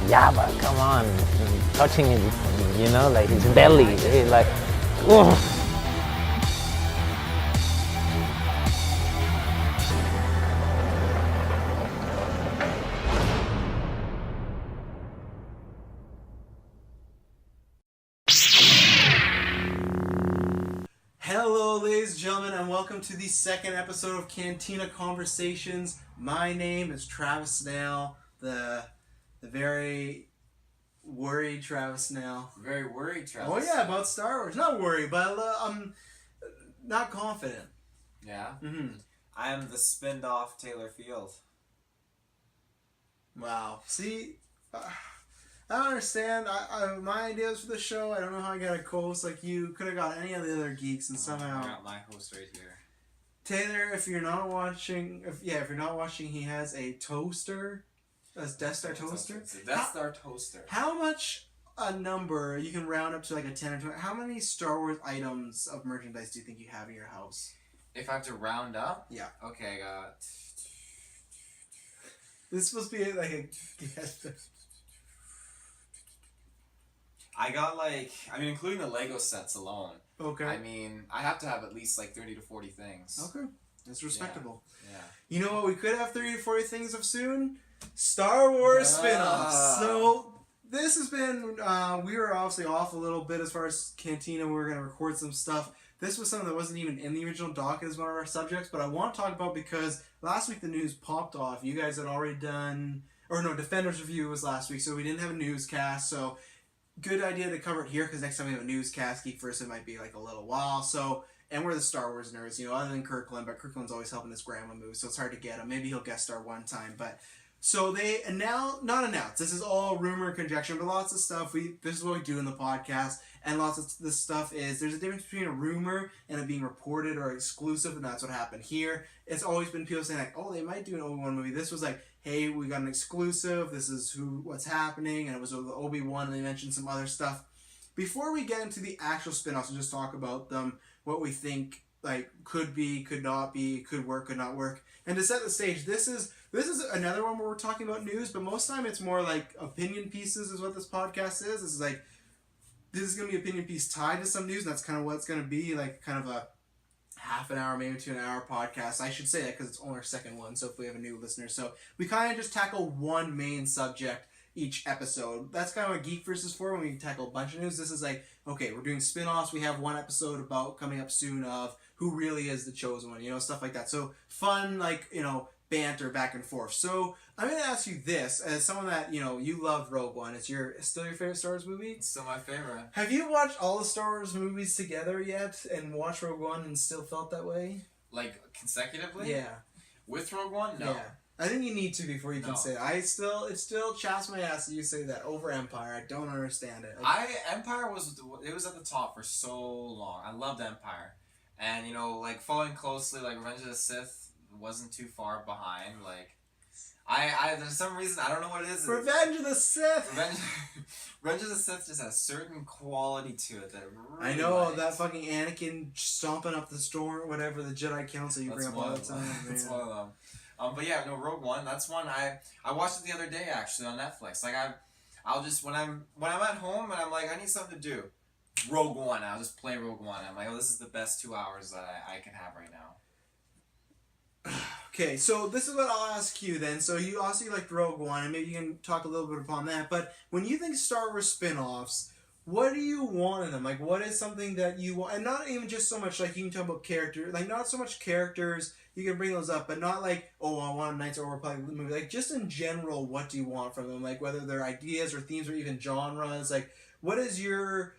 yeah, but come on, touching his, like his belly, like, ugh. Hello, ladies and gentlemen, and welcome to the second episode of Cantina Conversations. My name is Travis Snail, the very worried Travis Snail. Very worried, Travis. Oh yeah, about Star Wars. Not worried, but I'm not confident. Yeah? Mm-hmm. I am the spinned off Taylor Field. Wow. See, I don't understand. My ideas for the show, I don't know how I got a co-host like you. Could have got any of the other geeks, and somehow I got my host right here. Taylor, if you're not watching, he has a toaster, a Death Star toaster. It's a Death Star toaster. How much a number you can round up to like a 10 or 20? How many Star Wars items of merchandise do you think you have in your house? If I have to round up? Yeah. Okay, I got... This is supposed to be like a... I got including the Lego sets alone. Okay. I mean, I have to have at least 30 to 40 things. Okay. That's respectable. Yeah. You know what we could have 30 to 40 things of soon? Star Wars spin-offs. So... This has been, we were obviously off a little bit as far as Cantina. We were going to record some stuff. This was something that wasn't even in the original docket as one of our subjects, but I want to talk about because last week the news popped off. You guys had already done, Defenders Review was last week, so we didn't have a newscast, so good idea to cover it here because next time we have a newscast, Geek First, it might be like a little while, so, and we're the Star Wars nerds, other than Kirkland, but Kirkland's always helping his grandma move, so it's hard to get him. Maybe he'll guest star one time, but... So they not announced. This is all rumor and conjecture, but lots of stuff. This is what we do in the podcast, and lots of this stuff is there's a difference between a rumor and it being reported or exclusive, and that's what happened here. It's always been people saying like, oh, they might do an Obi-Wan movie. This was like, hey, we got an exclusive. This is what's happening, and it was the Obi-Wan, and they mentioned some other stuff. Before we get into the actual spin-offs and just talk about them, what we think like could be, could not be, could work, could not work, and to set the stage, this is another one where we're talking about news, but most of the time it's more like opinion pieces is what this podcast is. This is going to be an opinion piece tied to some news, and that's kind of what it's going to be, like kind of a half an hour, maybe to an hour podcast. I should say that because it's only our second one, so if we have a new listener. So we kind of just tackle one main subject each episode. That's kind of what Geek Versus for when we tackle a bunch of news. This is like, okay, we're doing spin-offs. We have one episode about coming up soon of who really is the chosen one, stuff like that. So fun, banter back and forth. So I'm going to ask you this, as someone that, you loved Rogue One. It's still your favorite Star Wars movie? It's still my favorite. Have you watched all the Star Wars movies together yet and watched Rogue One and still felt that way? Like, consecutively? Yeah. With Rogue One? No. Yeah. I think you need to before you can say it. It still chaps my ass that you say that over Empire. I don't understand it. Empire was at the top for so long. I loved Empire. And, following closely, Revenge of the Sith wasn't too far behind. There's some reason, I don't know what it is. Revenge of the Sith! Revenge of the Sith just has a certain quality to it that really I know, that fucking Anakin stomping up the storm, whatever, the Jedi Council you bring up all the time. That's one of them. But yeah, no, Rogue One, that's one I watched it the other day, actually, on Netflix. I'll just, when I'm at home and I'm like, I need something to do, Rogue One. I'll just play Rogue One. I'm like, oh, this is the best 2 hours that I can have right now. Okay, so this is what I'll ask you then. So you also like Rogue One, and maybe you can talk a little bit upon that. But when you think Star Wars spin-offs, what do you want in them? Like, what is something that you want? And not even just so much, like, you can talk about characters. Like, not so much characters, you can bring those up, but not like, oh, I want a Knights of the Old Republic movie. Like, just in general, what do you want from them? Like, whether they're ideas or themes or even genres. Like, what is your,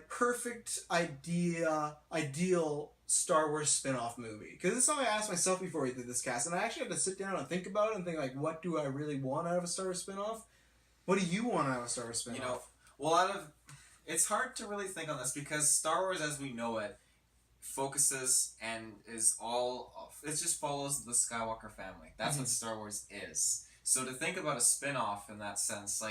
perfect ideal Star Wars spin-off movie? Because this is something I asked myself before we did this cast, and I actually had to sit down and think about it and think, what do I really want out of a Star Wars spin-off? What do you want out of a Star Wars spin-off? It's hard to really think on this because Star Wars as we know it focuses and is it just follows the Skywalker family. That's what Star Wars is. So to think about a spin-off in that sense,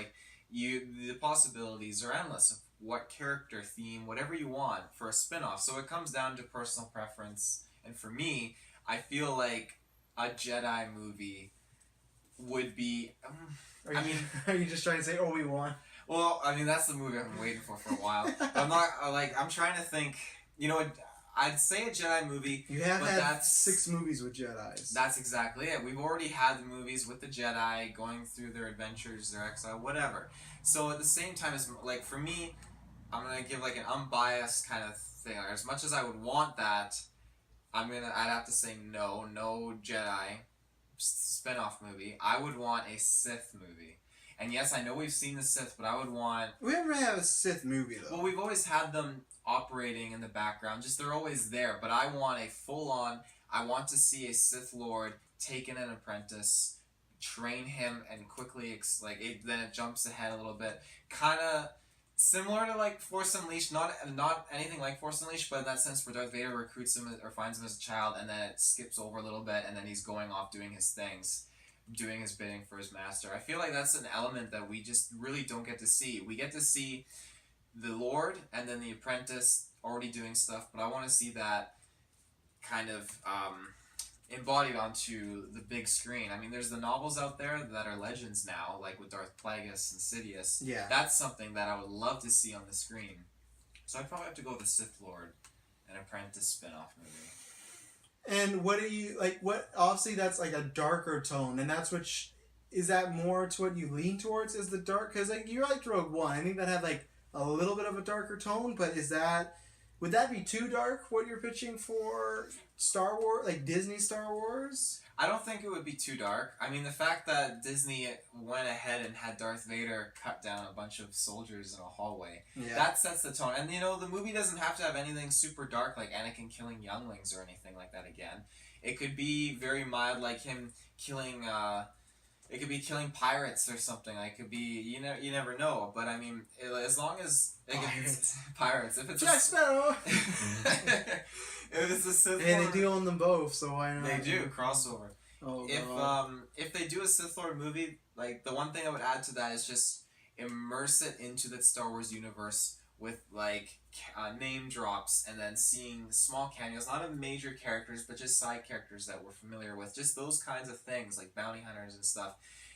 the possibilities are endless of what character, theme, whatever you want for a spin-off. So it comes down to personal preference. And for me, I feel like a Jedi movie would be. I mean, are you just trying to say Obi-Wan? Well, I mean that's the movie I've been waiting for a while. But I'm not I'm trying to think. You know, I'd say a Jedi movie. You have but had that's 6 movies with Jedis. That's exactly it. We've already had the movies with the Jedi going through their adventures, their exile, whatever. So at the same time, as like for me, I'm gonna give like an unbiased kind of thing. Like, as much as I would want that, I'd have to say no Jedi spin-off movie. I would want a Sith movie. And yes, I know we've seen the Sith, but I would want... We never have a Sith movie, though. Well, we've always had them operating in the background. Just they're always there. But I want a full-on... I want to see a Sith Lord take in an apprentice, train him, and quickly... then it jumps ahead a little bit. Kind of similar to, like, Force Unleashed. Not anything like Force Unleashed, but in that sense where Darth Vader recruits him or finds him as a child, and then it skips over a little bit, and then he's going off doing his things. Doing his bidding for his master. I feel like that's an element that we just really don't get to see. We get to see the Lord and then the apprentice already doing stuff, but I want to see that kind of embodied onto the big screen. I mean, there's the novels out there that are legends now, like with Darth Plagueis and Sidious. Yeah. That's something that I would love to see on the screen. So I'd probably have to go with the Sith Lord, an apprentice spin-off movie. And what do you like? What obviously that's like a darker tone, and that's is that more to what you lean towards? Is the dark? Because like you liked Rogue One, I think that had like a little bit of a darker tone. But would that be too dark? What you're pitching for Star Wars, like Disney Star Wars? I don't think it would be too dark. I mean, the fact that Disney went ahead and had Darth Vader cut down a bunch of soldiers in a hallway, that sets the tone. And, you know, the movie doesn't have to have anything super dark like Anakin killing younglings or anything like that again. It could be very mild, like him killing... it could be killing pirates or something. Like, it could be... You never know. But, I mean, as long as... Pirates. If it's Jack Sparrow! If it's a Sith Lord, and they do own them both, so why not? They do crossover. Oh, If they do a Sith Lord movie, like the one thing I would add to that is just immerse it into the Star Wars universe with like name drops and then seeing small cameos, not of major characters, but just side characters that we're familiar with. Just those kinds of things like bounty hunters and stuff.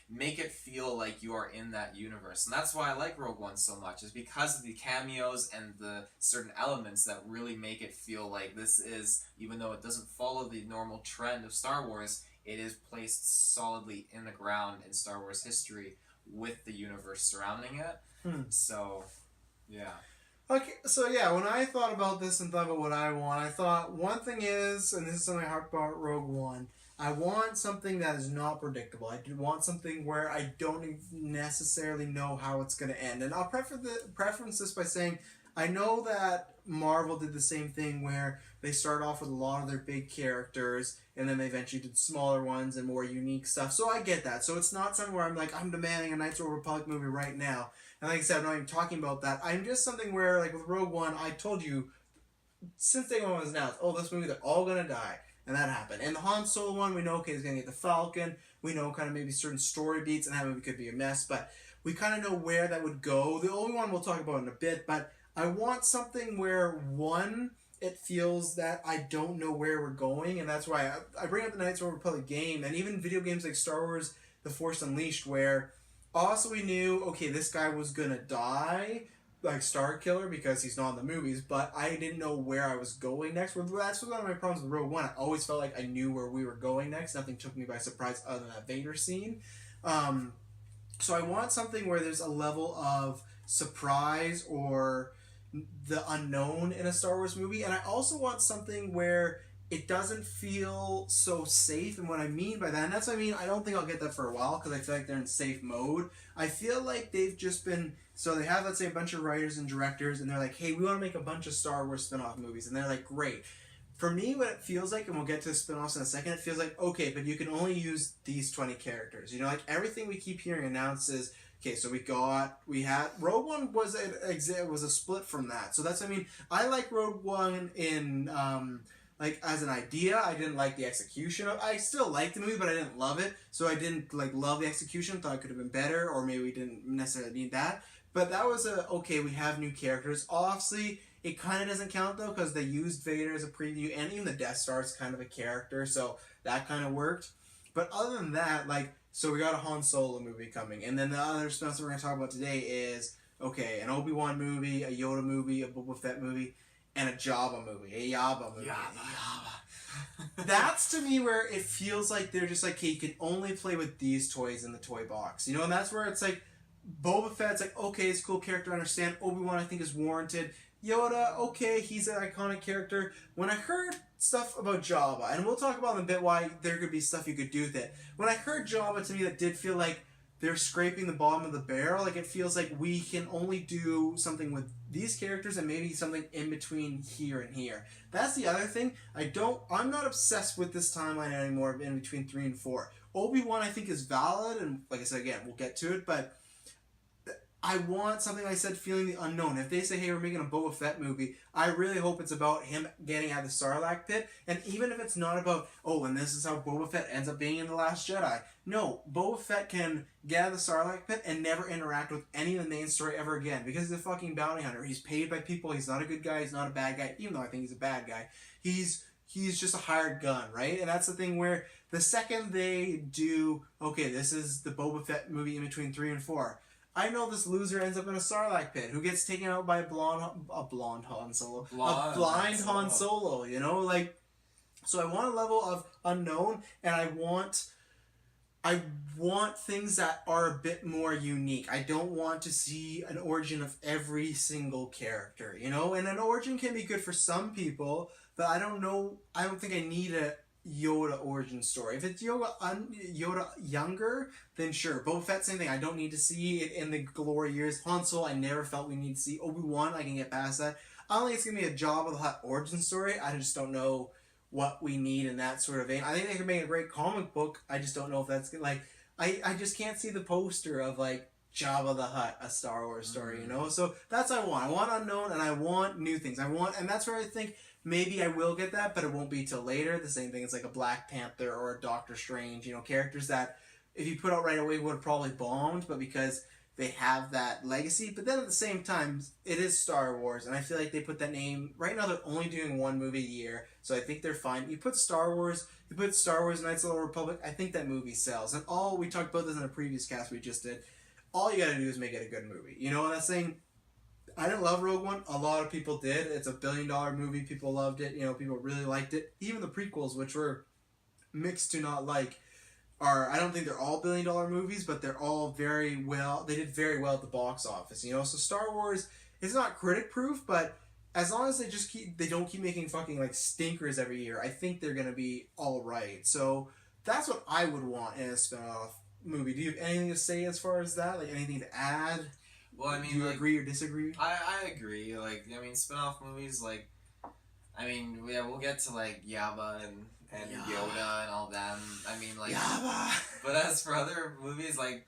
Make it feel like you are in that universe. And that's why I like Rogue One so much, is because of the cameos and the certain elements that really make it feel like this is, even though it doesn't follow the normal trend of Star Wars, it is placed solidly in the ground in Star Wars history with the universe surrounding it. So, yeah. Okay, so yeah, when I thought about this and thought about what I want, I thought one thing is, and this is something I harped about Rogue One, I want something that is not predictable. I want something where I don't necessarily know how it's going to end. And I'll preference this by saying, I know that Marvel did the same thing where they start off with a lot of their big characters, and then they eventually did smaller ones and more unique stuff. So I get that. So it's not something where I'm like, I'm demanding a Knights of the Old Republic movie right now. And like I said, I'm not even talking about that. I'm just something where, like with Rogue One, I told you, since day one was announced, this movie, they're all going to die. And that happened. And the Han Solo one, we know, okay, he's going to get the Falcon. We know kind of maybe certain story beats, and that movie could be a mess. But we kind of know where that would go. The only one we'll talk about in a bit. But I want something where, one, it feels that I don't know where we're going. And that's why I bring up the Knights of the Old Republic game. And even video games like Star Wars The Force Unleashed, where also we knew, okay, this guy was going to die, like Star Killer, because he's not in the movies, but I didn't know where I was going next. That's one of my problems with Rogue One. I always felt like I knew where we were going next. Nothing took me by surprise other than that Vader scene. So I want something where there's a level of surprise or the unknown in a Star Wars movie, and I also want something where it doesn't feel so safe. And what I mean by that, and that's what I mean, I don't think I'll get that for a while because I feel like they're in safe mode. I feel like they've just been, so they have, let's say, a bunch of writers and directors, and they're like, hey, we want to make a bunch of Star Wars spin-off movies. And they're like, great. For me, what it feels like, and we'll get to the spin-offs in a second, it feels like, okay, but you can only use these 20 characters. You know, like everything we keep hearing announced is, okay, so we had Rogue One was a split from that. So that's, I mean, I like Rogue One in, like, as an idea. I didn't like the execution of, I still liked the movie, but I didn't love it. So I didn't, like, love the execution. Thought it could have been better, or maybe we didn't necessarily need that. But that was okay, we have new characters. Obviously, it kind of doesn't count, though, because they used Vader as a preview, and even the Death Star is kind of a character, so that kind of worked. But other than that, like, So we got a Han Solo movie coming, and then the other stuff that we're gonna talk about today is okay, an Obi-Wan movie, a Yoda movie, a Boba Fett movie, and a Jabba movie, a Yabba movie. That's to me where it feels like they're just like, okay, you can only play with these toys in the toy box, you know, and that's where it's like Boba Fett's like, okay, it's a cool character, I understand. Obi-Wan I think is warranted. Yoda, okay, he's an iconic character. When I heard stuff about Jabba, and we'll talk about in a bit why there could be stuff you could do with it. When I heard Jabba, to me that did feel like they're scraping the bottom of the barrel. Like it feels like we can only do something with these characters and maybe something in between here and here. That's the other thing. I'm not obsessed with this timeline anymore in between 3 and 4. Obi-Wan I think is valid, and like I said again, we'll get to it, but I want something, like I said, feeling the unknown. If they say, hey, we're making a Boba Fett movie, I really hope it's about him getting out of the Sarlacc pit. And even if it's not about, oh, and this is how Boba Fett ends up being in The Last Jedi. No, Boba Fett can get out of the Sarlacc pit and never interact with any of the main story ever again. Because he's a fucking bounty hunter. He's paid by people. He's not a good guy. He's not a bad guy. Even though I think he's a bad guy. He's just a hired gun, right? And that's the thing where the second they do, okay, this is the Boba Fett movie in between 3 and 4. I know this loser ends up in a Sarlacc pit who gets taken out by a blind Han Solo. A blind Han Solo, you know? Like, so I want a level of unknown, and I want things that are a bit more unique. I don't want to see an origin of every single character, you know? And an origin can be good for some people, but I don't think I need a Yoda origin story. If it's Yoda younger, then sure. Boba Fett, same thing. I don't need to see it in the glory years. Han Solo, I never felt we need to see. Obi-Wan, I can get past that. I don't think it's gonna be a Jabba the Hutt origin story. I just don't know what we need in that sort of vein. I think they could make a great comic book. I just don't know if that's like. I just can't see the poster of like Jabba the Hutt, a Star Wars story, you know. So that's what I want. I want unknown, and I want new things. And that's where I think. Maybe I will get that, but it won't be till later. The same thing as like a Black Panther or a Doctor Strange, you know, characters that if you put out right away would have probably bombed, but because they have that legacy. But then at the same time, it is Star Wars, and I feel like they put that name, right now they're only doing one movie a year, so I think they're fine. You put Star Wars Knights of the Old Republic, I think that movie sells. And we talked about this in a previous cast we just did, all you gotta do is make it a good movie. You know, and that's saying, I didn't love Rogue One. A lot of people did. It's a $1 billion movie. People loved it. You know, people really liked it. Even the prequels, which were mixed to not like, I don't think they're all $1 billion movies, but they're all very well. They did very well at the box office. You know, so Star Wars is not critic proof, but as long as they don't keep making fucking like stinkers every year, I think they're gonna be all right. So that's what I would want in a spinoff movie. Do you have anything to say as far as that? Like anything to add? Well, I mean, do you agree or disagree? I agree. Like, I mean, spin-off movies, like, I mean, yeah, we'll get to, like, Yabba and Yoda and all them. I mean, like... Yabba! But as for other movies, like,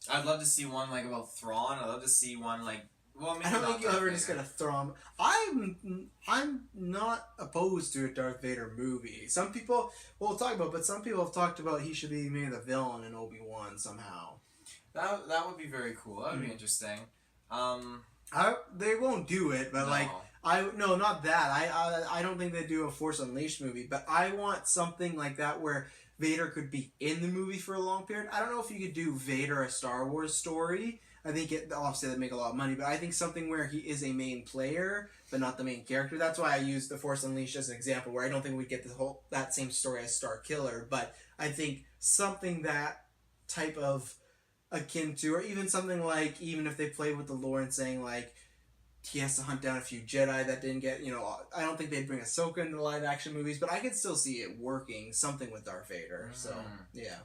I'd love to see one, like, about Thrawn. I'd love to see one, like... Well, maybe I don't not think you'll Darth ever just get a Thrawn. I'm not opposed to a Darth Vader movie. Some people... We'll talk about, but some people have talked about he should be maybe the villain in Obi-Wan somehow. That would be very cool. That would be interesting. They won't do it, but no. not that. I don't think they do a Force Unleashed movie, but I want something like that where Vader could be in the movie for a long period. I don't know if you could do Vader a Star Wars story. I think obviously that'd make a lot of money, but I think something where he is a main player but not the main character. That's why I use the Force Unleashed as an example, where I don't think we get that same story as Star Killer, but I think something that type of akin to, or even something like, even if they play with the lore and saying like he has to hunt down a few Jedi that didn't get, you know, I don't think they'd bring Ahsoka into live action movies, but I could still see it working, something with Darth Vader. So yeah.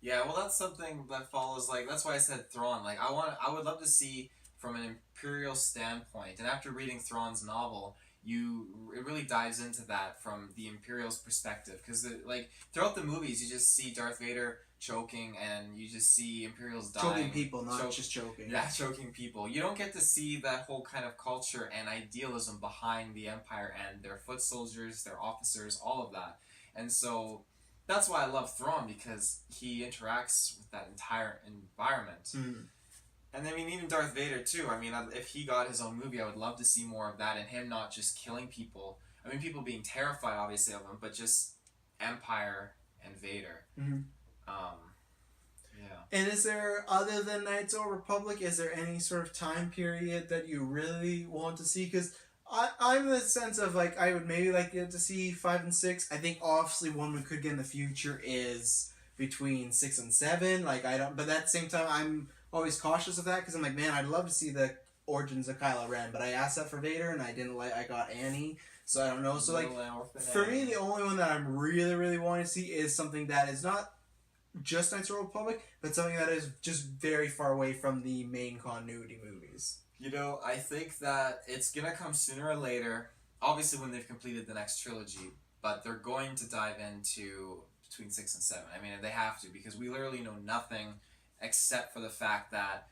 Yeah, well, that's something that follows, like, that's why I said Thrawn. Like, I would love to see from an Imperial standpoint, and after reading Thrawn's novel, it really dives into that from the Imperial's perspective, because like throughout the movies, you just see Darth Vader choking, and you just see Imperials dying. Choking people, not just choking. Yeah, choking people. You don't get to see that whole kind of culture and idealism behind the Empire and their foot soldiers, their officers, all of that. And so that's why I love Thrawn, because he interacts with that entire environment. Mm. And I mean, even Darth Vader too. I mean, if he got his own movie, I would love to see more of that, and him not just killing people. I mean, people being terrified, obviously, of him, but just Empire and Vader. Mm-hmm. Yeah. And is there, other than Knights of the Old Republic, is there any sort of time period that you really want to see? Because I'm in the sense of, like, I would maybe like to see 5 and 6. I think obviously one we could get in the future is between 6 and 7. Like, I don't, but at the same time, I'm always cautious of that because I'm like, man, I'd love to see the origins of Kylo Ren, but I asked that for Vader and I didn't like, I got Annie, so I don't know. So, like, for me, the only one that I'm really, really wanting to see is something that is not just Knights of the Old Republic, but something that is just very far away from the main continuity movies. You know, I think that it's gonna come sooner or later, obviously when they've completed the next trilogy, but they're going to dive into between 6 and 7. I mean, they have to, because we literally know nothing except for the fact that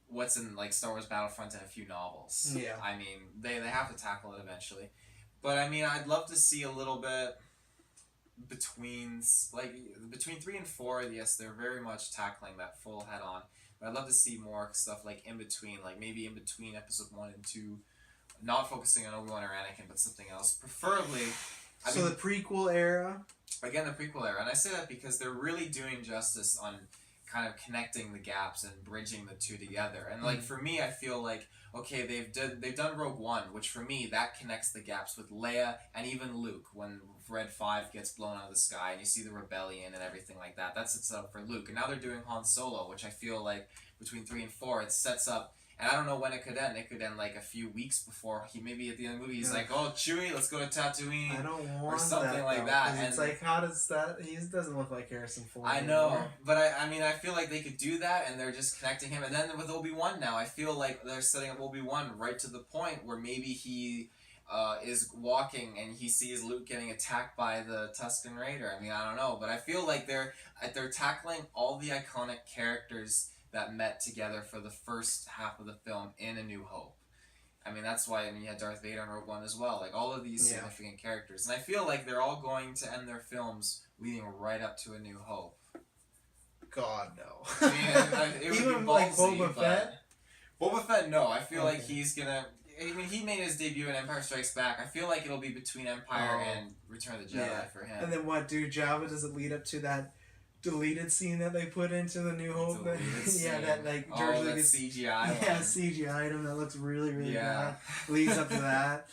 what's in, like, Star Wars Battlefront and a few novels. Yeah. I mean, they have to tackle it eventually. But, I mean, I'd love to see a little bit between 3 and 4, yes, they're very much tackling that full head-on. But I'd love to see more stuff, like, in between, like, maybe in between Episode 1 and 2, not focusing on Obi-Wan or Anakin, but something else. Preferably... I mean, the prequel era? Again, the prequel era. And I say that because they're really doing justice on kind of connecting the gaps and bridging the two together. And, like, for me, I feel like, okay, they've done Rogue One, which for me, that connects the gaps with Leia and even Luke when Red 5 gets blown out of the sky and you see the rebellion and everything like that. That sets up for Luke. And now they're doing Han Solo, which I feel like between 3 and 4, it sets up. And I don't know when it could end. It could end like a few weeks before maybe at the end of the movie, he's like, "Oh, Chewie, let's go to Tatooine." I don't want or something that, like though, that. And it's like, how does that? He doesn't look like Harrison Ford. I know, but I mean, I feel like they could do that, and they're just connecting him. And then with Obi-Wan now, I feel like they're setting up Obi-Wan right to the point where maybe he is walking and he sees Luke getting attacked by the Tusken Raider. I mean, I don't know, but I feel like they're tackling all the iconic characters that met together for the first half of the film in A New Hope. I mean, that's why you had Darth Vader in Rogue One as well. Like, all of these significant characters. And I feel like they're all going to end their films leading right up to A New Hope. God, no. I mean, it would Even be like ballsy, Boba Fett? Boba Fett, no. I feel like he's gonna... I mean, he made his debut in Empire Strikes Back. I feel like it'll be between Empire and Return of the Jedi for him. And then what, Jabba, does it lead up to that deleted scene that they put into the New Hope? That like George Lucas CGI CGI item that looks really, really bad leads up to that.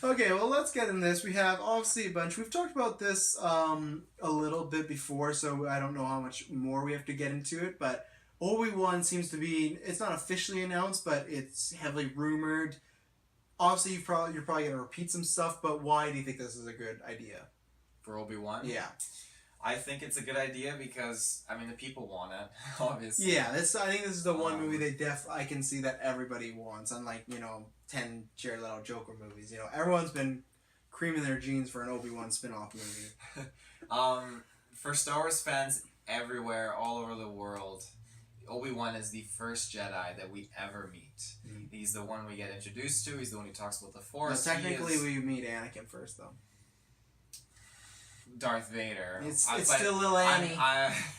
Okay, well, let's get in this. We have obviously a bunch. We've talked about this a little bit before, so I don't know how much more we have to get into it, but Obi-Wan seems to be, it's not officially announced, but it's heavily rumored. Obviously, you're probably going to repeat some stuff, but why do you think this is a good idea? For Obi-Wan? Yeah. I think it's a good idea because, I mean, the people want it, obviously. Yeah, I think this is the one movie I can see that everybody wants, unlike, 10 Jared Leto Joker movies. Everyone's been creaming their jeans for an Obi-Wan spin-off movie. For Star Wars fans everywhere, all over the world, Obi-Wan is the first Jedi that we ever meet. Mm-hmm. He's the one we get introduced to. He's the one who talks about the Force. Now, technically, we meet Anakin first, though. Darth Vader. It's still little Annie.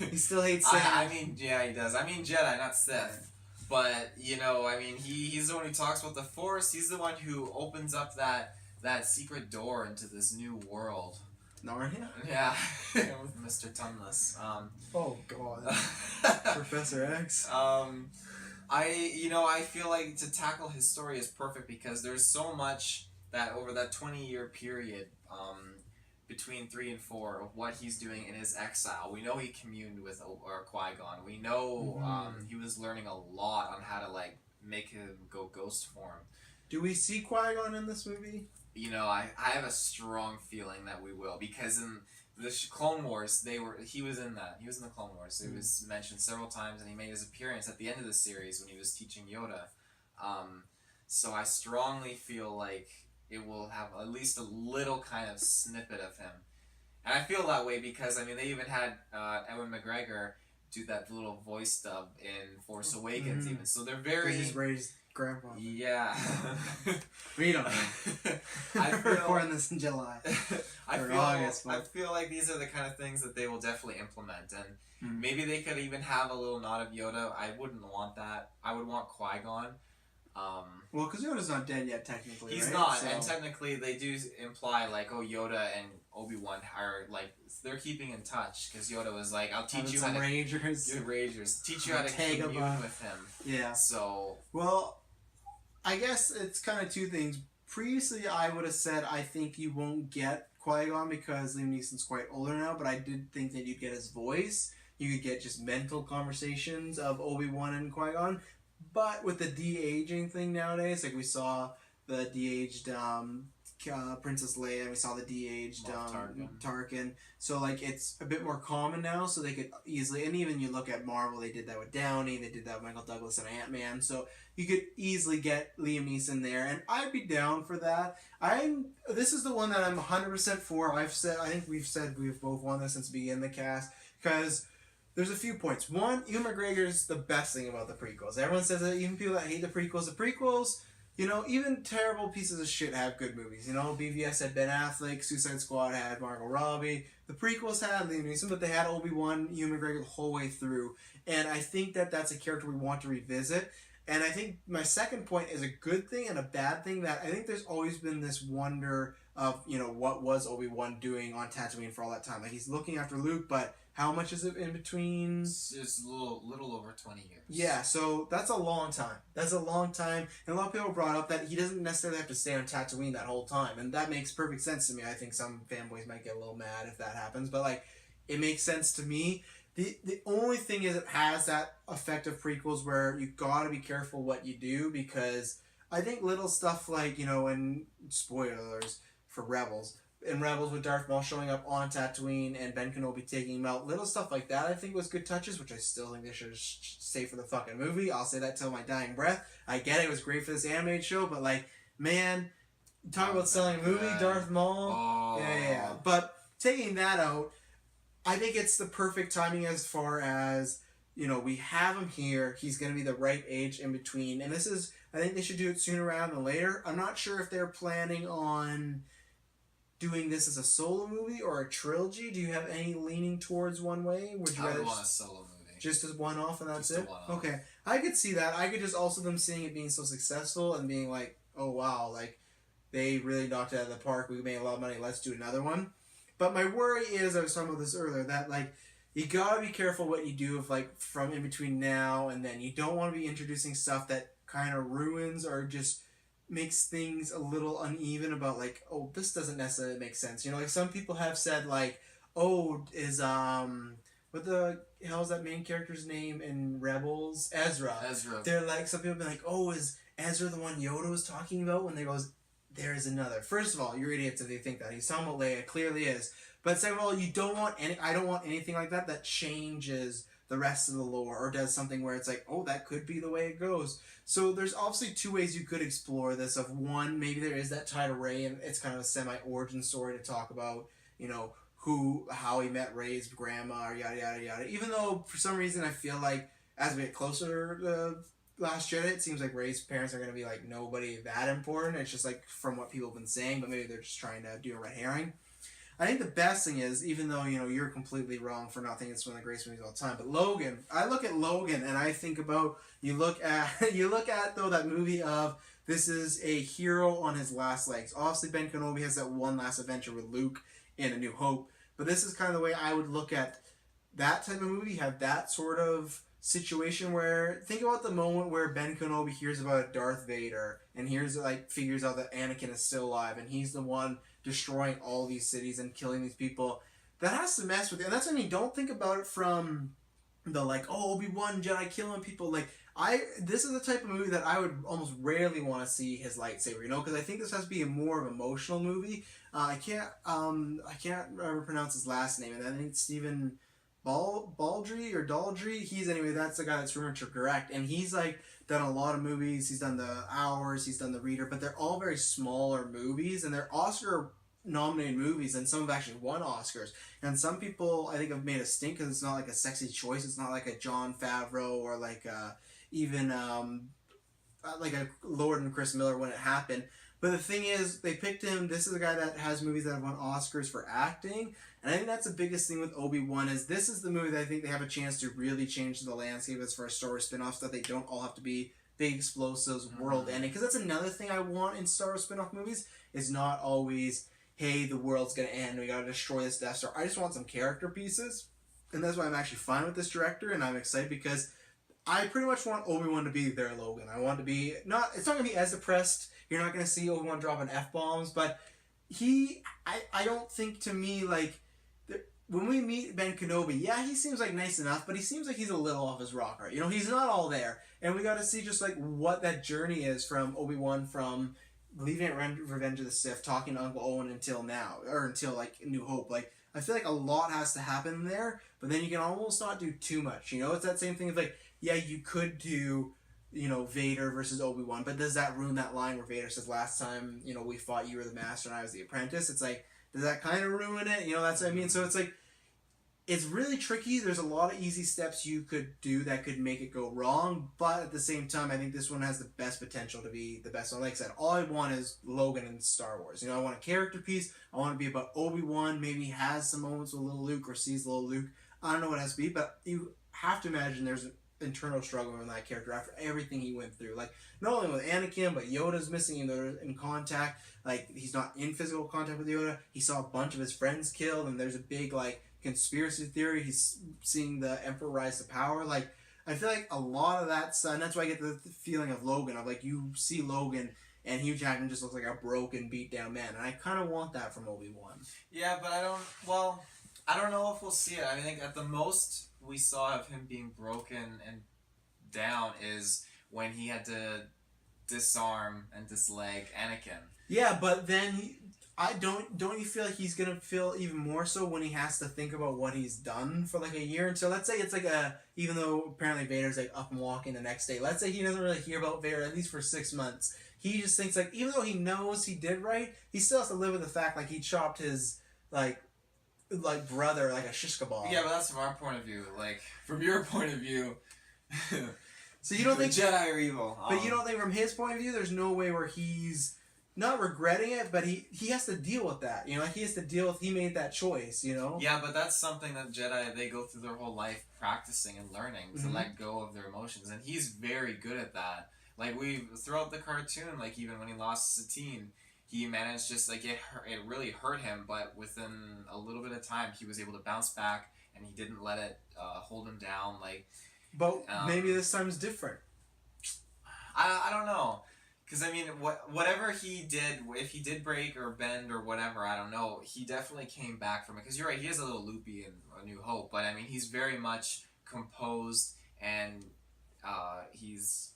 He still hates Sith. I mean, yeah, he does. I mean, Jedi, not Sith. But, I mean, he's the one who talks about the Force. He's the one who opens up that secret door into this new world. Narnia? Yeah, with Mr. Tumnus. Oh, God. Professor X. I feel like to tackle his story is perfect because there's so much that over that 20-year period between 3 and 4 of what he's doing in his exile. We know he communed with Qui-Gon. We know he was learning a lot on how to make him go ghost form. Do we see Qui-Gon in this movie? I have a strong feeling that we will because in the Clone Wars, he was in that. He was in the Clone Wars. It was mentioned several times, and he made his appearance at the end of the series when he was teaching Yoda. So I strongly feel like it will have at least a little kind of snippet of him. And I feel that way because, I mean, they even had Ewan McGregor do that little voice dub in Force Awakens even. So they're very... He's raised grandpa. Yeah. We don't know. We're recording this in July. I feel like these are the kind of things that they will definitely implement. And maybe they could even have a little nod of Yoda. I wouldn't want that. I would want Qui-Gon. Well, because Yoda's not dead yet, technically. He's right? not, So... and technically they do imply like, oh, Yoda and Obi-Wan are like they're keeping in touch because Yoda was like, I'll teach you how to Rangers, teach you how to commune with him. Yeah. So well, I guess it's kind of two things. Previously, I would have said I think you won't get Qui-Gon because Liam Neeson's quite older now, but I did think that you'd get his voice. You could get just mental conversations of Obi-Wan and Qui-Gon. But with the de-aging thing nowadays, like we saw the de-aged Princess Leia, and we saw the de-aged Tarkin. So like it's a bit more common now, so they could easily, and even you look at Marvel, they did that with Downey, they did that with Michael Douglas and Ant-Man, so you could easily get Liam Neeson there, and I'd be down for that. This is the one that I'm 100% for. I think we've both won this since beginning the cast, because there's a few points. One, Ewan McGregor's the best thing about the prequels. Everyone says that, even people that hate the prequels, you know, even terrible pieces of shit have good movies. You know, BVS had Ben Affleck, Suicide Squad had Margot Robbie, the prequels had Liam Neeson, but they had Obi-Wan, Ewan McGregor the whole way through. And I think that that's a character we want to revisit. And I think my second point is a good thing and a bad thing, that I think there's always been this wonder of, you know, what was Obi-Wan doing on Tatooine for all that time. Like, he's looking after Luke, but how much is it in between? It's a little over 20 years. Yeah, so that's a long time. That's a long time. And a lot of people brought up that he doesn't necessarily have to stay on Tatooine that whole time. And that makes perfect sense to me. I think some fanboys might get a little mad if that happens. But, like, it makes sense to me. The only thing is it has that effect of prequels where you gotta be careful what you do, because I think little stuff like, you know, and spoilers for Rebels, in Rebels with Darth Maul showing up on Tatooine and Ben Kenobi taking him out, little stuff like that I think was good touches, which I still think they should say for the fucking movie. I'll say that till my dying breath. I get it was great for this animated show, but like, man, talk about selling a movie, Darth Maul. Oh. Yeah. But taking that out, I think it's the perfect timing as far as, you know, we have him here. He's going to be the right age in between. And this is, I think they should do it sooner rather than later. I'm not sure if they're planning on doing this as a solo movie or a trilogy. Do you have any leaning towards one way? Would you rather want a solo movie. Just as one off and that's just it? one-off. Okay. I could see that. I could just also them seeing it being so successful and being like, oh wow, like they really knocked it out of the park. We made a lot of money. Let's do another one. But my worry is, I was talking about this earlier, that like you gotta be careful what you do if like from in between now and then. You don't want to be introducing stuff that kind of ruins or just makes things a little uneven about like, oh, this doesn't necessarily make sense. You know, like some people have said like, oh, is what the hell is that main character's name in Rebels? Ezra. They're like, some people have been like, oh, is Ezra the one Yoda was talking about when they goes, there is another. First of all, you're idiots if they think that. He's talking about Leia, clearly is. But second of all, you don't want I don't want anything like that that changes the rest of the lore or does something where it's like, oh, that could be the way it goes. So there's obviously two ways you could explore this. Of one, maybe there is that tie to Rey and it's kind of a semi-origin story to talk about, you know, how he met Rey's grandma or yada yada yada. Even though for some reason I feel like as we get closer to Last Jedi, it seems like Rey's parents are going to be like nobody that important. It's just like from what people have been saying, but maybe they're just trying to do a red herring. I think the best thing is, even though, you know, you're completely wrong for not thinking it's one of the greatest movies of all time, but Logan, I look at Logan and I think about, you look at though that movie of, this is a hero on his last legs. Obviously Ben Kenobi has that one last adventure with Luke in A New Hope, but this is kind of the way I would look at that type of movie, have that sort of situation where, think about the moment where Ben Kenobi hears about Darth Vader and figures out that Anakin is still alive and he's the one destroying all these cities and killing these people. That has to mess with you. And that's when you don't think about it from the like, oh, Obi-Wan Jedi killing people. Like, this is the type of movie that I would almost rarely want to see his lightsaber, you know, because I think this has to be a more of an emotional movie. I can't ever pronounce his last name, and I think it's Stephen Baldry or Daldry. That's the guy that's rumored to direct, and he's like done a lot of movies. He's done The Hours, he's done The Reader, but they're all very smaller movies, and they're Oscar nominated movies, and some have actually won Oscars. And some people I think have made a stink because it's not like a sexy choice. It's not like a Jon Favreau or like even like a Lord and Chris Miller when it happened. But the thing is, they picked him. This is a guy that has movies that have won Oscars for acting. And I think that's the biggest thing with Obi-Wan is this is the movie that I think they have a chance to really change the landscape as far as Star Wars spin-offs, that they don't all have to be big explosives, world ending. Because that's another thing I want in Star Wars spin-off movies, is not always, hey, the world's gonna end, we gotta destroy this Death Star. I just want some character pieces. And that's why I'm actually fine with this director, and I'm excited because I pretty much want Obi-Wan to be their Logan. I want to be, it's not gonna be as depressed. You're not gonna see Obi-Wan dropping F-bombs, but I don't think, to me, like, when we meet Ben Kenobi, yeah, he seems like nice enough, but he seems like he's a little off his rocker. You know, he's not all there. And we got to see just, like, what that journey is from Obi-Wan, from leaving at Revenge of the Sith, talking to Uncle Owen until now, or until, like, New Hope. Like, I feel like a lot has to happen there, but then you can almost not do too much. You know, it's that same thing of, like, yeah, you could do, you know, Vader versus Obi-Wan, but does that ruin that line where Vader says, last time, you know, we fought, you were the master and I was the apprentice? It's like, does that kind of ruin it? You know, that's what I mean. So it's like, it's really tricky. There's a lot of easy steps you could do that could make it go wrong, but at the same time, I think this one has the best potential to be the best one. Like I said, all I want is Logan in Star Wars. You know, I want a character piece. I want to be about Obi-Wan. Maybe he has some moments with little Luke or sees little Luke. I don't know what it has to be, but you have to imagine there's an internal struggle in that character after everything he went through. Like, not only with Anakin, but Yoda's missing, they're in contact. Like, he's not in physical contact with Yoda. He saw a bunch of his friends killed, and there's a big, like, conspiracy theory. He's seeing the Emperor rise to power. Like, I feel like a lot of that stuff, and that's why I get the feeling of Logan, of, like, you see Logan, and Hugh Jackman just looks like a broken, beat down man, and I kind of want that from Obi-Wan. Yeah, but I don't know if we'll see it. I think at the most we saw of him being broken and down is when he had to disarm and disleg Anakin. Yeah, but then don't you feel like he's gonna feel even more so when he has to think about what he's done for like a year? And so let's say it's like even though apparently Vader's like up and walking the next day, let's say he doesn't really hear about Vader at least for 6 months. He just thinks, like, even though he knows he did right, he still has to live with the fact, like, he chopped his like brother like a shish kebab. Yeah, but that's from our point of view. Like, from your point of view, so you don't think Jedi are evil? But you don't think from his point of view, there's no way where he's not regretting it, but he has to deal with that. You know, like, he has to deal with, he made that choice, you know? Yeah, but that's something that Jedi, they go through their whole life practicing and learning to let go of their emotions, and he's very good at that. Like, throughout the cartoon, like, even when he lost Satine, he managed, just like, it really hurt him, but within a little bit of time, he was able to bounce back, and he didn't let it hold him down. Like, but maybe this time's different. I don't know, because I mean, whatever he did, if he did break or bend or whatever, I don't know. He definitely came back from it. Because you're right, he is a little loopy in A New Hope, but I mean, he's very much composed, and he's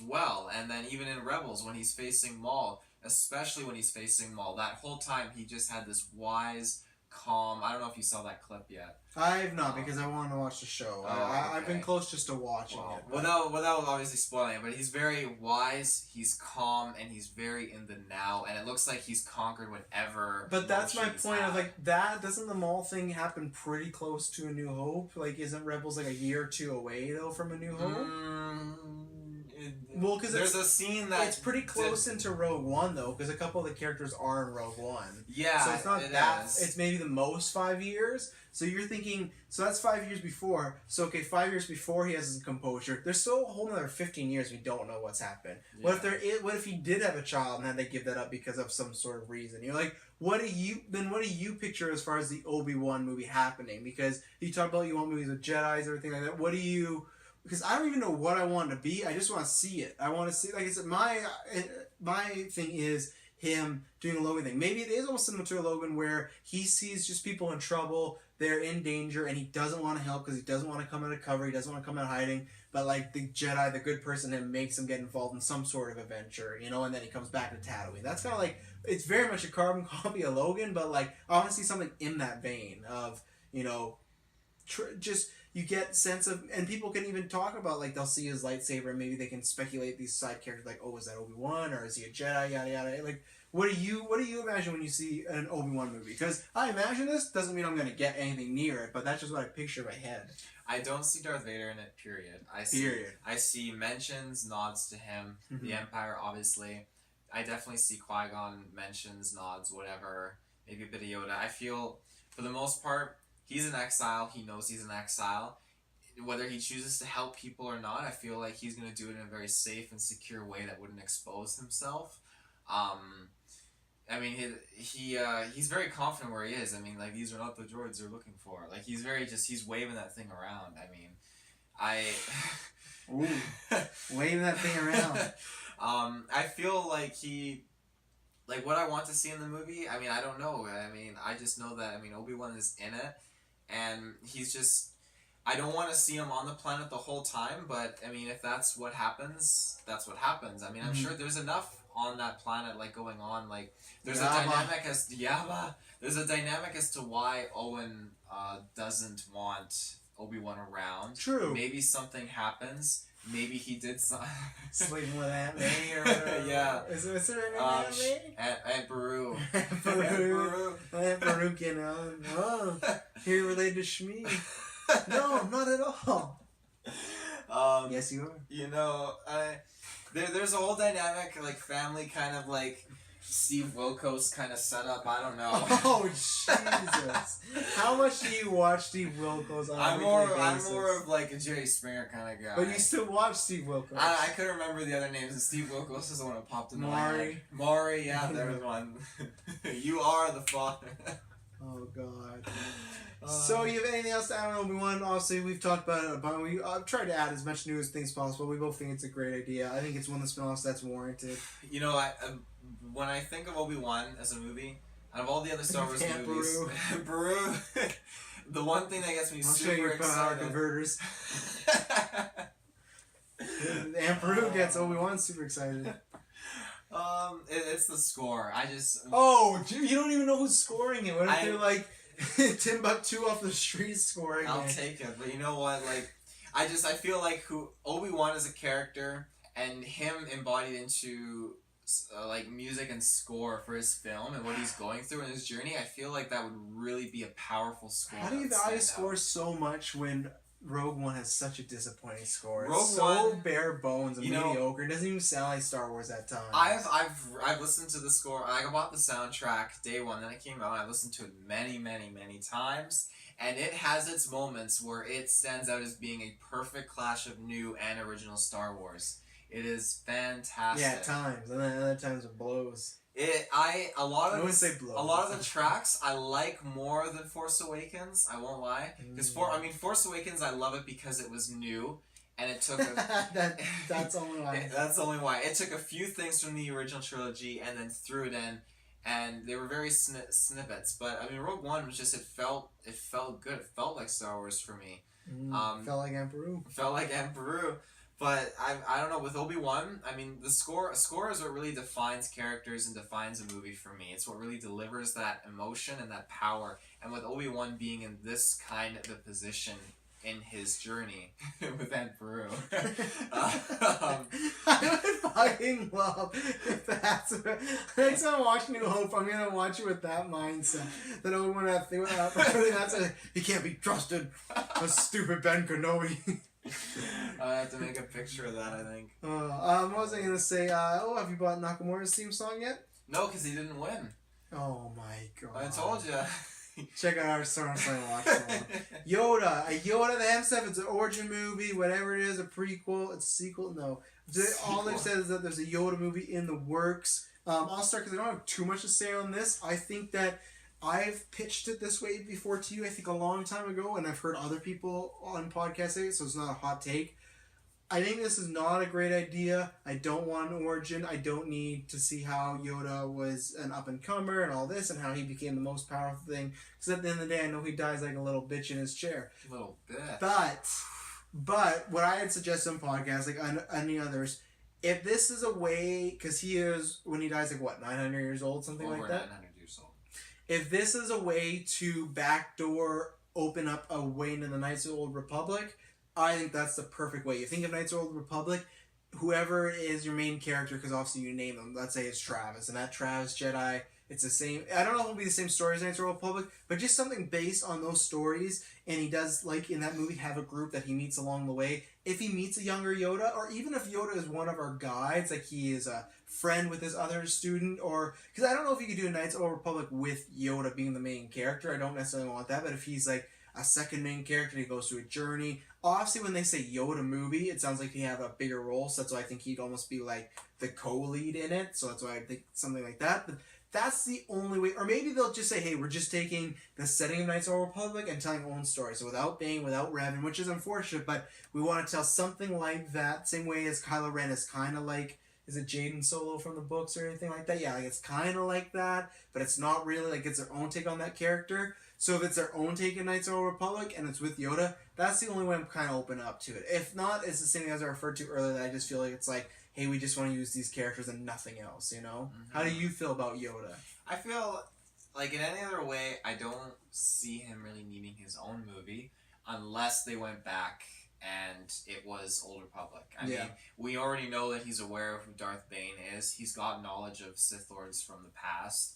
well. And then even in Rebels, when he's facing Maul, especially when he's facing Maul, that whole time he just had this wise, calm. I don't know if you saw that clip yet. I've not, because I want to watch the show. I've been close just to watching it. Without obviously spoiling it, but he's very wise, he's calm, and he's very in the now, and it looks like he's conquered whatever. But that's my point of, like, that, doesn't the Maul thing happen pretty close to A New Hope? Like, isn't Rebels like a year or two away, though, from A New Hope? Well, because there's a scene that it's pretty close into Rogue One, though, because a couple of the characters are in Rogue One. Yeah, so it's not it's maybe the most 5 years. So you're thinking, so that's 5 years before. So okay, 5 years before he has his composure. There's still a whole another 15 years we don't know what's happened. Yeah. What if he did have a child and had to give that up because of some sort of reason? You're like, what do you picture as far as the Obi-Wan movie happening? Because you talk about you want movies with Jedis, everything like that. What do you? Because I don't even know what I want to be. I just want to see it. I want to see, like I said, my thing is him doing a Logan thing. Maybe it is almost similar to a Logan where he sees just people in trouble, they're in danger, and he doesn't want to help because he doesn't want to come out of cover, he doesn't want to come out hiding. But like the Jedi, the good person in him, makes him get involved in some sort of adventure, you know, and then he comes back to Tatooine. That's kind of like, it's very much a carbon copy of Logan, but like I want to see something in that vein of, you know, just. You get sense of, and people can even talk about, like, they'll see his lightsaber and maybe they can speculate these side characters, like, oh, is that Obi-Wan or is he a Jedi, yada yada. Like, what do you imagine when you see an Obi-Wan movie? Because I imagine this doesn't mean I'm going to get anything near it, but that's just what I picture in my head. I don't see Darth Vader in it. Period. I see mentions, nods to him. Mm-hmm. The Empire, obviously. I definitely see Qui-Gon mentions, nods, whatever. Maybe a bit of Yoda. I feel, for the most part, he's in exile. He knows he's in exile. whether he chooses to help people or not, I feel like he's going to do it in a very safe and secure way that wouldn't expose himself. I mean, he's very confident where he is. I mean, like, these are not the droids they're looking for. Like, he's waving that thing around. I mean, Ooh, waving that thing around. I feel like like, what I want to see in the movie, I mean, I don't know. I mean, I just know that, I mean, Obi-Wan is in it, and he's just... I don't want to see him on the planet the whole time, but, I mean, if that's what happens, that's what happens. I mean, I'm sure there's enough on that planet, like, going on, like, there's a dynamic as to why Owen doesn't want Obi-Wan around. True. Maybe something happens. Maybe he did something. Sleeping with Aunt May or whatever. Yeah. Is her name Aunt May? Aunt Beru. Aunt Beru. Aunt Beru, you know. Oh, you're related to Shmi. No, not at all. Yes, you are. You know, there's a whole dynamic, like, family kind of, like, Steve Wilkos kind of setup. I don't know. Oh, Jesus. How much do you watch Steve Wilkos on a weekly basis? I'm more of, like, a Jerry Springer kind of guy. But you still watch Steve Wilkos. I couldn't remember the other names, and Steve Wilkos is the one that popped in my head. Maury. Maury, yeah, there's one. You are the father. Oh, God. So, you have anything else to add on Obi-Wan? Obviously, we've talked about it a bunch. I've tried to add as much new things as possible. We both think it's a great idea. I think it's one of the spin-offs that's warranted. You know, when I think of Obi-Wan as a movie, out of all the other Star Wars movies, Beru, the one thing that gets me super excited. Power converters. And Beru gets Obi-Wan super excited. It's the score. Oh, you don't even know who's scoring it. What if they're like Timbuktu off the street scoring it? I'll take it, but you know what? Like, I feel like Obi-Wan is a character, and him embodied into like music and score for his film and what he's going through in his journey. I feel like that would really be a powerful score. How do you value score so much when Rogue One has such a disappointing score? It's Rogue so One, bare bones and mediocre. It doesn't even sound like Star Wars at times. I've listened to the score. I bought the soundtrack day one, then it came out. I've listened to it many, many, many times, and it has its moments where it stands out as being a perfect clash of new and original Star Wars. It is fantastic. Yeah, at times, and then other times it blows. A lot of the tracks I like more than Force Awakens. I won't lie, because Force Awakens I love it because it was new, and it took that's only why. That's only why. It took a few things from the original trilogy and then threw it in, and they were very snippets. But I mean, Rogue One was just it felt good. It felt like Star Wars for me. Felt like Emperor. Felt like Emperor. But I don't know, with Obi-Wan, I mean, the score is what really defines characters and defines a movie for me. It's what really delivers that emotion and that power. And with Obi-Wan being in this kind of a position in his journey with Aunt Beru. I would fucking love if that's what... Next time I watch New Hope, I'm going to watch it with that mindset. That Obi-Wan had to think about that. He can't be trusted. A stupid Ben Kenobi. I have to make a picture of that, I think. What was I going to say? Have you bought Nakamura's theme song yet? No, because he didn't win. Oh my god. I told you. Check out our Star Wars Watch Along. Yoda. The M7. It's an origin movie, whatever it is, a prequel, it's a sequel. No. All they've said is that there's a Yoda movie in the works. I'll start because I don't have too much to say on this. I think that I've pitched it this way before to you, I think a long time ago, and I've heard other people on podcasts say it, so it's not a hot take. I think this is not a great idea. I don't want an origin. I don't need to see how Yoda was an up-and-comer and all this and how he became the most powerful thing. Because at the end of the day, I know he dies like a little bitch in his chair. A little bit. But what I had suggested on podcasts, like any others, if this is a way, because he is, when he dies, like what, 900 years old, something like that? 900 years old. If this is a way to backdoor open up a way into the Knights of the Old Republic, I think that's the perfect way. You think of Knights of the Old Republic, whoever is your main character, because obviously you name them, let's say it's Travis, and that Travis Jedi, it's the same, I don't know if it'll be the same story as Knights of the Old Republic, but just something based on those stories, and he does, like in that movie, have a group that he meets along the way. If he meets a younger Yoda, or even if Yoda is one of our guides, like he is a friend with his other student, or, because I don't know if you could do a Knights of the Old Republic with Yoda being the main character, I don't necessarily want that, but if he's like a second main character. He goes through a journey. Obviously, when they say Yoda movie, it sounds like he have a bigger role. So that's why I think he'd almost be like the co-lead in it. So that's why I think something like that. But that's the only way. Or maybe they'll just say, hey, we're just taking the setting of Knights of the Old Republic and telling our own story. So without Bane, without Revan, which is unfortunate, but we want to tell something like that. Same way as Kylo Ren is kind of like, is it Jaden Solo from the books or anything like that? Yeah, like it's kind of like that, but it's not really. Like it's their own take on that character. So if it's their own take on Knights of the Old Republic and it's with Yoda, that's the only way I'm kind of open up to it. If not, it's the same thing as I referred to earlier that I just feel like it's like, hey, we just want to use these characters and nothing else, you know? Mm-hmm. How do you feel about Yoda? I feel like in any other way, I don't see him really needing his own movie unless they went back and it was Old Republic. I mean, we already know that he's aware of who Darth Bane is. He's got knowledge of Sith Lords from the past.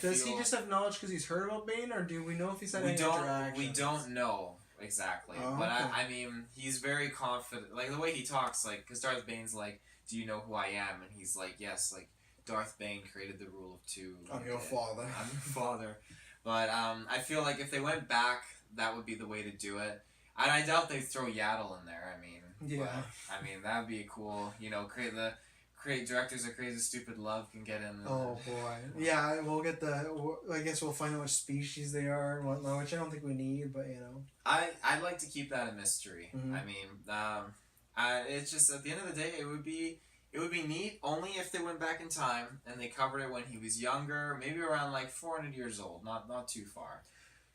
Does he just have knowledge because he's heard about Bane, or do we know if he's had any interactions? We don't know exactly. Oh, but okay. I mean, he's very confident. Like, the way he talks, like, because Darth Bane's like, do you know who I am? And he's like, yes, like, Darth Bane created the rule of two. I'm your father. I'm your father. But I feel like if they went back, that would be the way to do it. And I doubt they'd throw Yaddle in there. I mean, yeah. But, I mean, that'd be cool. You know, create directors of Crazy Stupid Love can get in. Oh boy. Yeah, we'll get I guess we'll find out what species they are and whatnot, which I don't think we need, but you know. I'd like to keep that a mystery. Mm-hmm. I mean, it's just at the end of the day, it would be neat only if they went back in time and they covered it when he was younger, maybe around like 400 years old, not too far.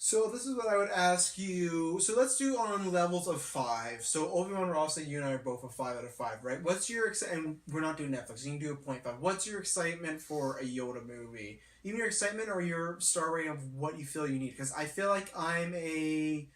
So this is what I would ask you. So let's do on levels of 5. So Obi-Wan Ross, you and I are both a 5 out of 5, right? What's your and we're not doing Netflix. You can do a 0.5. What's your excitement for a Yoda movie? Even your excitement or your star rating of what you feel you need? Because I feel like I'm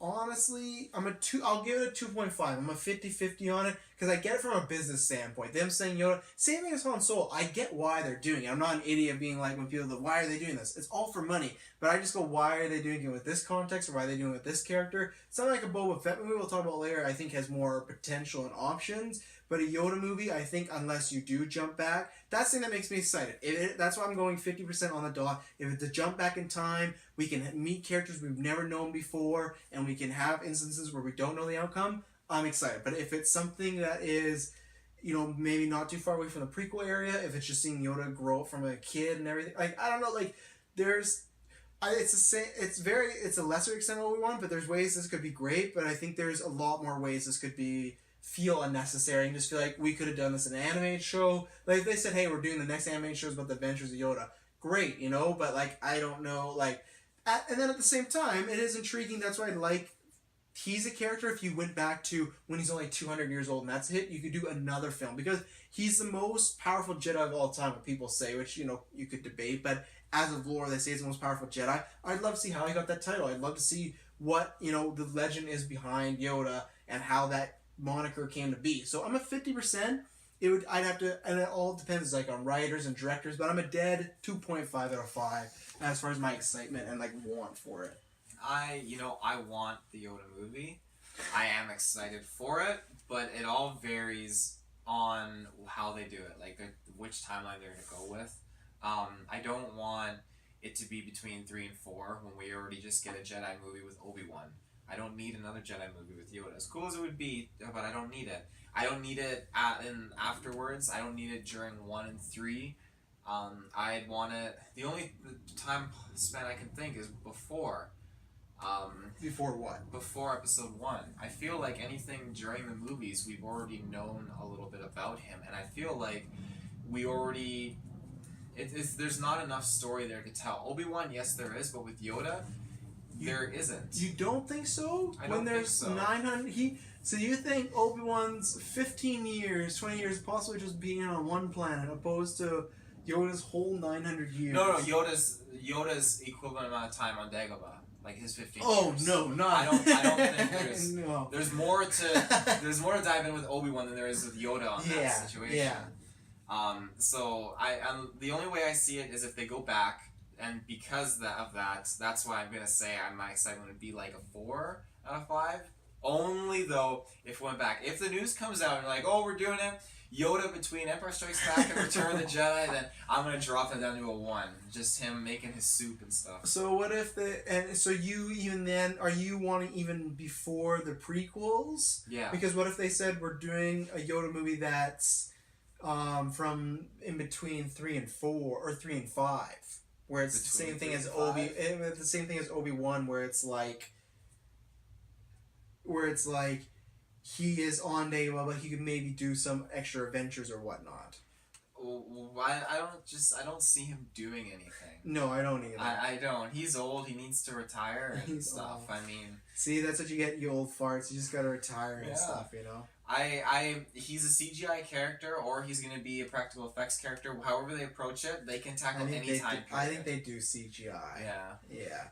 honestly, I'll give it a 2.5. I'm a 50-50 on it because I get it from a business standpoint. Them saying Yoda, same thing as Han Solo. I get why they're doing it. I'm not an idiot being like when people go, why are they doing this? It's all for money. But I just go, why are they doing it with this context or why are they doing it with this character? Something like a Boba Fett movie we'll talk about later, I think has more potential and options. But a Yoda movie, I think, unless you do jump back, that's the thing that makes me excited. That's why I'm going 50% on the dot. If it's a jump back in time, we can meet characters we've never known before, and we can have instances where we don't know the outcome, I'm excited. But if it's something that is, you know, maybe not too far away from the prequel area, if it's just seeing Yoda grow up from a kid and everything, like, I don't know, like, it's a lesser extent of what we want, but there's ways this could be great, but I think there's a lot more ways this could feel unnecessary and just feel like we could have done this in an animated show. Like if they said, hey, we're doing the next animated shows about the adventures of Yoda, great, you know, but like I don't know, like and then at the same time it is intriguing. That's why I like he's a character. If you went back to when he's only 200 years old and that's it, you could do another film because he's the most powerful Jedi of all time, what people say, which, you know, you could debate, but as of lore they say he's the most powerful Jedi. I'd love to see how he got that title. I'd love to see what, you know, the legend is behind Yoda and how that moniker came to be. So I'm a 50%. I'd have to, and it all depends like on writers and directors, but I'm a dead 2.5 out of 5 as far as my excitement and like want for it. I want the Yoda movie. I am excited for it, but it all varies on how they do it, like which timeline they're gonna go with. I don't want it to be between 3 and 4 when we already just get a Jedi movie with Obi-Wan. I don't need another Jedi movie with Yoda. As cool as it would be, but I don't need it. I don't need it afterwards. I don't need it during 1 and 3. I'd want it... The only time spent I can think is before. Before what? Before episode 1. I feel like anything during the movies, we've already known a little bit about him. And I feel like we already... There's not enough story there to tell. Obi-Wan, yes there is, but with Yoda... There isn't. You don't think so? I don't think so. 900... So you think Obi-Wan's 15 years, 20 years, possibly just being on one planet, opposed to Yoda's whole 900 years? No, Yoda's equivalent amount of time on Dagobah, like his 15 years. Oh no, not. I don't think there's. No. There's more to dive in with Obi-Wan than there is with Yoda on that situation. Yeah. So the only way I see it is if they go back. And because of that, that's why I'm going to say my excitement would be like a 4 out of 5. Only though, if we went back. If the news comes out and like, oh, we're doing it, Yoda between Empire Strikes Back and Return of the Jedi, then I'm gonna drop him down to a 1. Just him making his soup and stuff. So what if so you even then, are you wanting even before the prequels? Yeah. Because what if they said we're doing a Yoda movie that's from in between 3 and 4 or 3 and 5, where it's the same thing as the same thing as Obi-Wan, where it's like he is on Dagobah, but he could maybe do some extra adventures or whatnot. Well, I don't see him doing anything. No, I don't either. I don't. He's old. He needs to retire and stuff. Old. I mean, see, that's what you get, you old farts. You just gotta retire and stuff, you know. He's a CGI character, or he's gonna be a practical effects character. However they approach it, they can tackle any time period. I think they do CGI. Yeah. Yeah.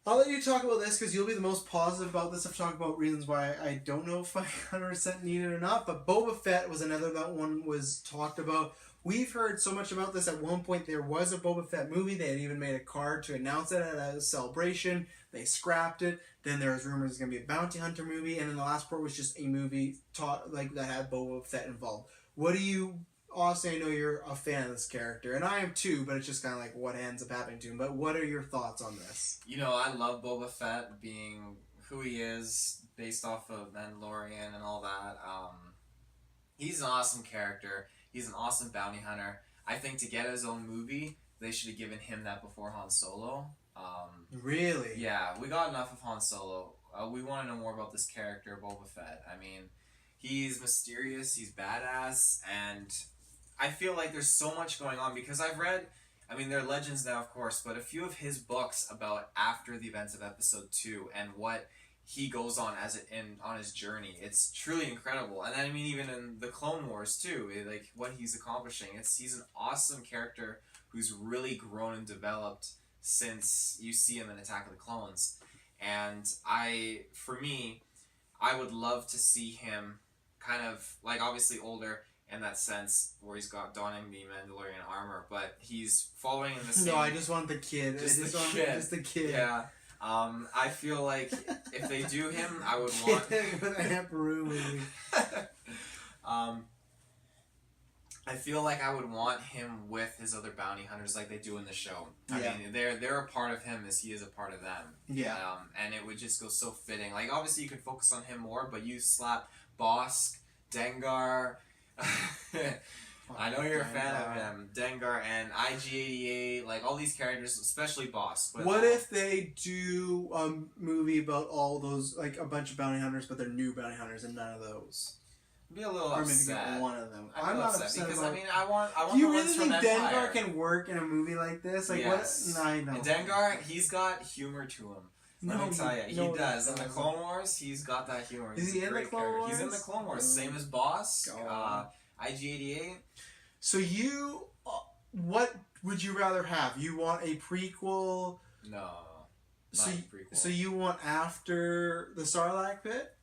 I'll let you talk about this because you'll be the most positive about this. I've talked about reasons why I don't know if I 100% need it or not. But Boba Fett was another that one was talked about. We've heard so much about this. At one point, there was a Boba Fett movie. They had even made a card to announce it at a celebration. They scrapped it. Then there was rumors it's going to be a bounty hunter movie. And then the last part was just a movie that had Boba Fett involved. What do you... Austin, I know you're a fan of this character, and I am too, but it's just kind of like what ends up happening to him. But what are your thoughts on this? You know, I love Boba Fett being who he is, based off of Mandalorian and all that. He's an awesome character. He's an awesome bounty hunter. I think to get his own movie, they should have given him that before Han Solo. Really? Yeah, we got enough of Han Solo. We want to know more about this character, Boba Fett. I mean, he's mysterious, he's badass, and I feel like there's so much going on because I've read, I mean, they're legends now, of course, but a few of his books about after the events of Episode 2 and what he goes on on his journey. It's truly incredible. And then, I mean, even in the Clone Wars, too, like, what he's accomplishing. He's an awesome character who's really grown and developed since you see him in Attack of the Clones. And for me, I would love to see him kind of, like, obviously older, in that sense, where he's donning the Mandalorian armor, but he's following in the same... No, I just want the kid. Just the kid. Yeah. I feel like if they do him, I would want... with Aunt Beru movie. I feel like I would want him with his other bounty hunters like they do in the show. I mean, they're a part of him as he is a part of them. Yeah. And it would just go so fitting. Like, obviously you could focus on him more, but you slap Bosk, Dengar... I know you're a fan of him. Dengar and IG-88, like all these characters, especially Boss. What if they do a movie about all those, like a bunch of bounty hunters, but they're new bounty hunters and none of those? I'd be a little or upset. Or maybe one of them. I'm not upset because, I mean, I want do you the really ones think from Dengar Empire. can work in a movie like this? Like, yes. what? No, I know. And Dengar, he's got humor to him. Let me tell you, he does. In the Clone Wars, he's got that humor. Is he in the Clone Wars? He's in the Clone Wars. Same as Boss, IG-88. So what would you rather have? You want a prequel? No, not a prequel. So you want after the Sarlacc pit?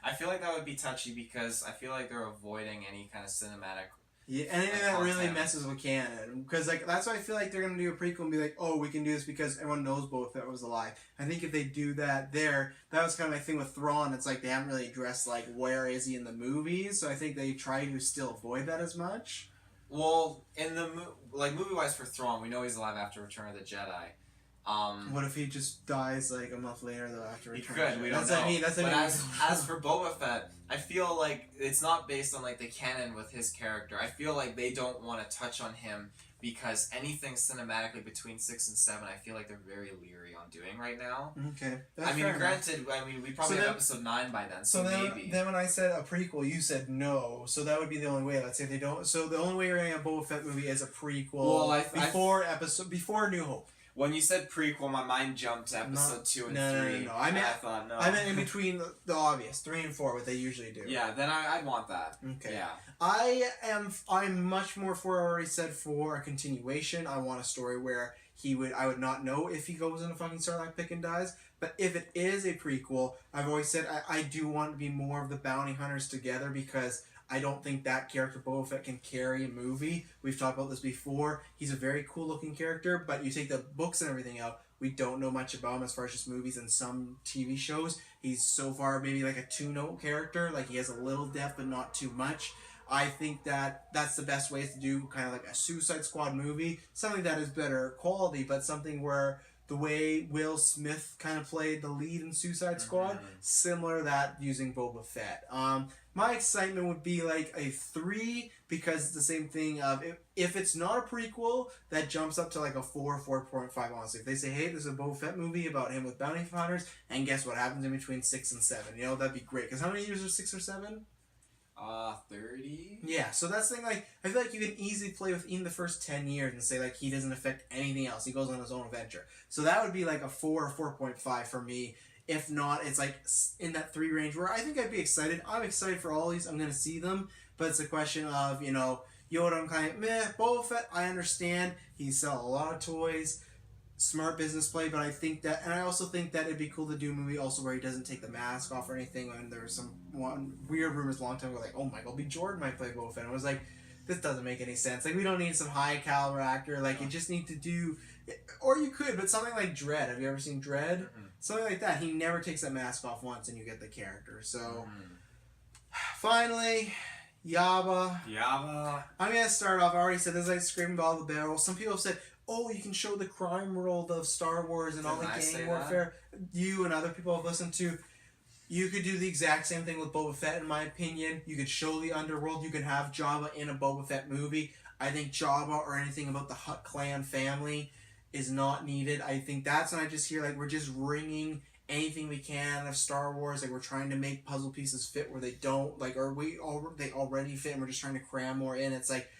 I feel like that would be touchy because I feel like they're avoiding any kind of cinematic... Yeah, anything that really messes with canon. Because like that's why I feel like they're going to do a prequel and be like, oh, we can do this because everyone knows Boba Fett was alive. I think if they do that that was kind of my thing with Thrawn. It's like they haven't really addressed like where is he in the movies. So I think they try to still avoid that as much. Well, in the movie-wise for Thrawn, we know he's alive after Return of the Jedi. What if he just dies like a month later though after Return? He could. We don't know. That's what I mean. As for Boba Fett, I feel like it's not based on like the canon with his character. I feel like they don't want to touch on him because anything cinematically between 6 and 7, I feel like they're very leery on doing right now. Okay. Granted, we probably have episode 9 by then, so maybe. Then when I said a prequel, you said no. So that would be the only way. Let's say they don't. So the only way you're getting a Boba Fett movie is a prequel before New Hope. When you said prequel, my mind jumped to episode 2 and 3. No. I thought no. I meant in between the obvious 3 and 4, what they usually do. Yeah, then I'd want that. Okay. Yeah. I'm much more for. I already said for a continuation. I want a story where I would not know if he goes in a fucking Sarlacc pit and dies. But if it is a prequel, I've always said I do want to be more of the bounty hunters together because I don't think that character Boba Fett can carry a movie. We've talked about this before. He's a very cool looking character, but you take the books and everything out, We don't know much about him as far as just movies and some TV shows. He's so far maybe like a 2-note character. Like he has a little depth, but not too much. I think that that's the best way to do kind of like a Suicide Squad movie. Something that is better quality, but something where the way Will Smith kind of played the lead in Suicide Squad, similar to that using Boba Fett. My excitement would be like a 3 because it's the same thing of if it's not a prequel, that jumps up to like a 4, 4.5 honestly. If they say, hey, this is a Boba Fett movie about him with bounty hunters, and guess what happens in between 6 and 7? You know, that'd be great. Because how many years are 6 or 7? 30? Yeah, so that's the thing, like, I feel like you can easily play within the first 10 years and say, like, he doesn't affect anything else. He goes on his own adventure. So that would be, like, a 4 or 4.5 for me. If not, it's, like, in that 3 range where I think I'd be excited. I'm excited for all these. I'm going to see them. But it's a question of, you know, Yoda, I'm kind of, meh. Boba Fett, I understand. He sells a lot of toys. Smart business play, but I think that, and I also think that it'd be cool to do a movie also where he doesn't take the mask off or anything. And there was some weird rumors a long time ago, like, oh, Michael B. Jordan might play Boba Fett. I was like, this doesn't make any sense. Like, we don't need some high caliber actor. Like, you just need to do, or you could, but something like Dredd. Have you ever seen Dredd? Mm-hmm. Something like that. He never takes that mask off once, and you get the character. So, finally, Yaba. I'm gonna start off. I already said this. I screamed all the barrels. Some people have said, oh, you can show the crime world of Star Wars and all the gang warfare. You and other people have listened to. You could do the exact same thing with Boba Fett, in my opinion. You could show the underworld. You could have Jabba in a Boba Fett movie. I think Jabba or anything about the Hutt clan family is not needed. I think that's when I just hear, like, we're just wringing anything we can of Star Wars. Like, we're trying to make puzzle pieces fit where they don't. Like, or they already fit and we're just trying to cram more in. It's like,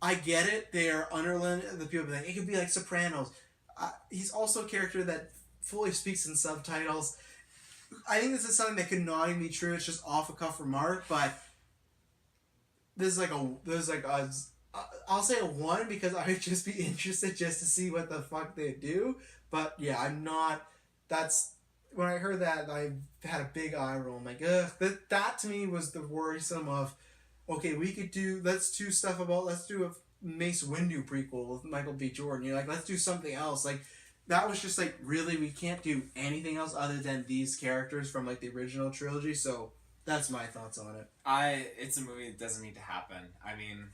I get it. They are Underland. The people be like, it could be like Sopranos. He's also a character that fully speaks in subtitles. I think this is something that could not even be true. It's just off a cuff remark, but there's like a I'll say a 1 because I would just be interested just to see what the fuck they do. But yeah, I'm not. That's when I heard that I had a big eye roll. I'm like, ugh. That to me was the worrisome of. Okay, let's do a Mace Windu prequel with Michael B. Jordan. You know, like, let's do something else. Like, that was just like, really, we can't do anything else other than these characters from, like, the original trilogy. So, that's my thoughts on it. It's a movie that doesn't need to happen. I mean,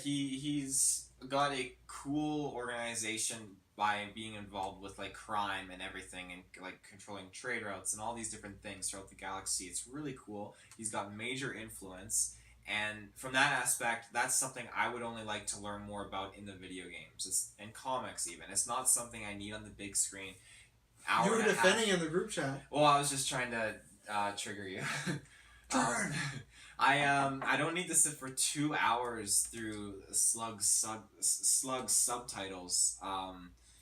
he's got a cool organization by being involved with, like, crime and everything and, like, controlling trade routes and all these different things throughout the galaxy. It's really cool. He's got major influence, and from that aspect, that's something I would only like to learn more about in the video games and comics even. It's not something I need on the big screen. You were defending in the group chat. Well, I was just trying to trigger you. I don't need to sit for 2 hours through slug subtitles.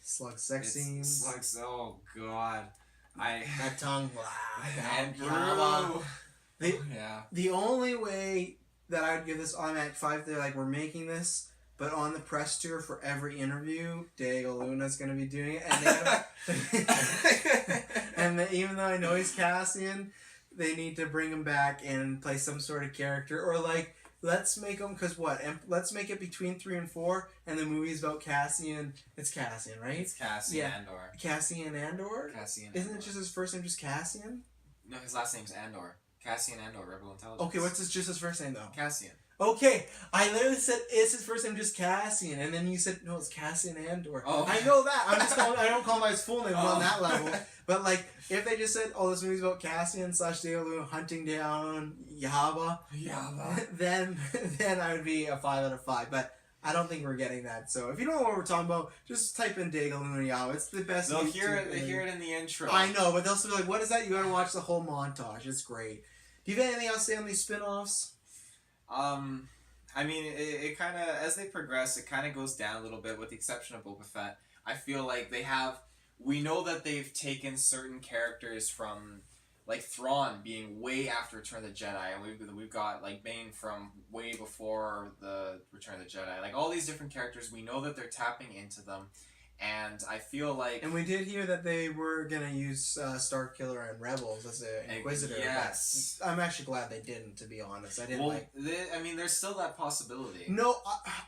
Slug sex scenes. Slugs, oh god. That tongue. And The only way that I would give this automatic 5, they're like, we're making this, but on the press tour for every interview, Diego Luna's going to be doing it. And even though I know he's Cassian, they need to bring him back and play some sort of character. Or, like, let's make them, because what? Let's make it between 3 and 4, and the movie's about Cassian. It's Cassian, right? It's Cassian Andor. Cassian Andor? Cassian Isn't Andor. it just his first name, just Cassian? No, his last name's Andor. Cassian Andor, Rebel Intelligence. Okay, what's just his first name, though? Cassian. Okay, I literally said, is his first name just Cassian? And then you said, no, it's Cassian Andor. Oh. I know that. I don't call him by his full name on that level. But, like, if they just said, oh, this movie's about Cassian / Diego Luna hunting down Yaba, then I would be a 5 out of 5. But I don't think we're getting that. So if you don't know what we're talking about, just type in Diego Luna Yaba. It's the best. They'll hear it in the intro. I know, but they'll still be like, what is that? You gotta watch the whole montage. It's great. Do you have anything else to say on these spin-offs? I mean, it kind of, as they progress, it kind of goes down a little bit with the exception of Boba Fett. I feel like we know that they've taken certain characters from, like, Thrawn being way after Return of the Jedi, and we've got, like, Bane from way before the Return of the Jedi. Like, all these different characters, we know that they're tapping into them, And I feel like... And we did hear that they were going to use Starkiller and Rebels as an Inquisitor. Yes. I'm actually glad they didn't, to be honest. I didn't I mean, there's still that possibility. No,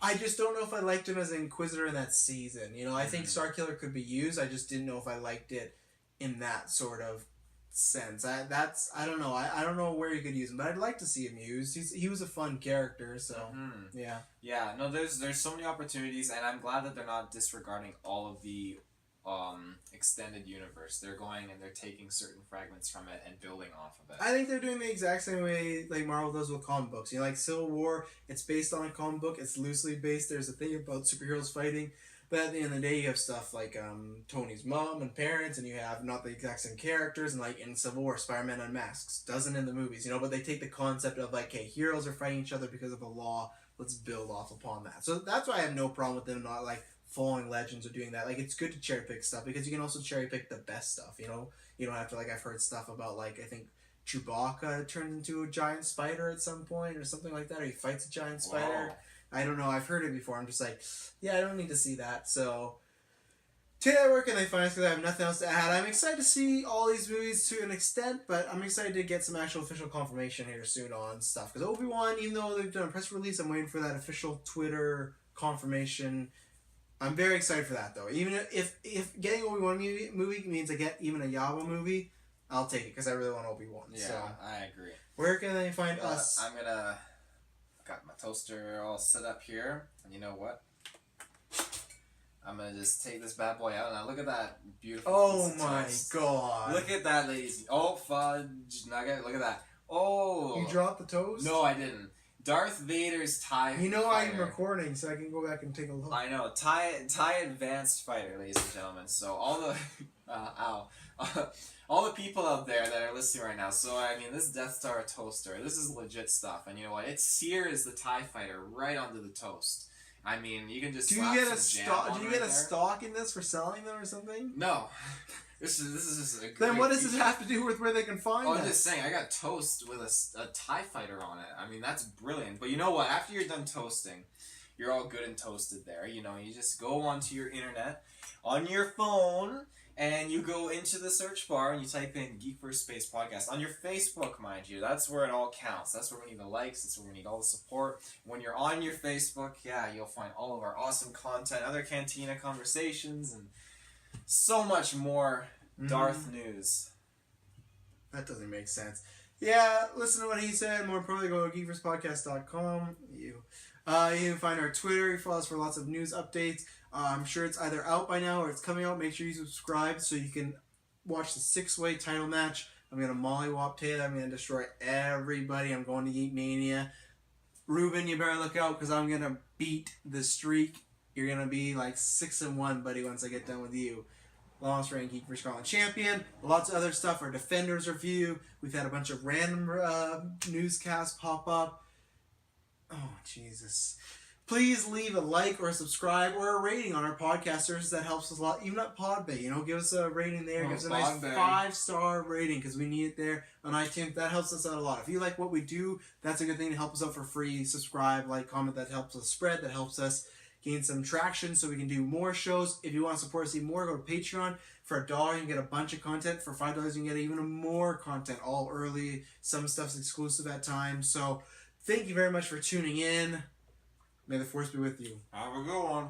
I just don't know if I liked him as an Inquisitor in that season. You know, I think Starkiller could be used. I just didn't know if I liked it in that sort of sense. I don't know. I don't know where you could use him, but I'd like to see him used. He was a fun character, so yeah. Yeah, no, there's so many opportunities, and I'm glad that they're not disregarding all of the extended universe. They're going and they're taking certain fragments from it and building off of it. I think they're doing the exact same way like Marvel does with comic books. You know, like Civil War, it's based on a comic book. It's loosely based. There's a thing about superheroes fighting. But at the end of the day, you have stuff like Tony's mom and parents, and you have not the exact same characters. And like in Civil War, Spider-Man unmasks. Doesn't in the movies, you know, but they take the concept of like, hey, heroes are fighting each other because of a law. Let's build off upon that. So that's why I have no problem with them not like following legends or doing that. Like, it's good to cherry pick stuff because you can also cherry pick the best stuff, you know? You don't have to, like, I've heard stuff about, like, I think Chewbacca turns into a giant spider at some point or something like that, or he fights a giant spider. Whoa. I don't know. I've heard it before. I'm just like, yeah, I don't need to see that. So, today, where can they find us? Because I have nothing else to add. I'm excited to see all these movies to an extent, but I'm excited to get some actual official confirmation here soon on stuff. Because Obi-Wan, even though they've done a press release, I'm waiting for that official Twitter confirmation. I'm very excited for that, though. Even if getting Obi-Wan movie means I get even a Yaba movie, I'll take it because I really want Obi-Wan. Yeah, so, I agree. Where can they find us? Got my toaster all set up here, and you know what? I'm gonna just take this bad boy out. Now look at that beautiful. Oh my god! Look at that, ladies. Oh fudge nugget! Look at that. Oh. You dropped the toast? No, I didn't. Darth Vader's TIE. You know fighter. I'm recording, so I can go back and take a look. I know TIE Advanced Fighter, ladies and gentlemen. So all the all the people out there that are listening right now. So I mean, this Death Star toaster, this is legit stuff, and you know what? It sears the TIE Fighter right onto the toast. I mean, you can just. Do you get a stock? Do you get a stock in this for selling them or something? No. This is just a great Then what does it have to do with where they can find it? I'm just saying, I got toast with a TIE Fighter on it. I mean, that's brilliant. But you know what? After you're done toasting, you're all good and toasted there. You know, you just go onto your internet, on your phone, and you go into the search bar and you type in Geek First Space Podcast. On your Facebook, mind you. That's where it all counts. That's where we need the likes. That's where we need all the support. When you're on your Facebook, yeah, you'll find all of our awesome content, other Cantina conversations, and so much more Darth news. That doesn't make sense. Yeah, listen to what he said. More importantly, go to geekverspodcast.com. You can find our Twitter. You follow us for lots of news updates. I'm sure it's either out by now or it's coming out. Make sure you subscribe so you can watch the 6-way title match. I'm going to mollywop Taylor. I'm going to destroy everybody. I'm going to Geek Mania. Ruben, you better look out because I'm going to beat the streak. You're going to be like 6-1, buddy, once I get done with you. Longest reigning Geek vs. Scotland champion. Lots of other stuff. Our Defenders review. We've had a bunch of random newscasts pop up. Oh, Jesus. Please leave a like or a subscribe or a rating on our podcast service. That helps us a lot. Even at Podbay, you know, give us a rating there. Give us a nice 5-star rating because we need it there on iTunes. That helps us out a lot. If you like what we do, that's a good thing to help us out for free. Subscribe, like, comment. That helps us spread. That helps us gain some traction so we can do more shows. If you want to support us even more, go to Patreon. For $1, you can get a bunch of content. For $5, you can get even more content, all early. Some stuff's exclusive at times. So thank you very much for tuning in. May the Force be with you. Have a good one.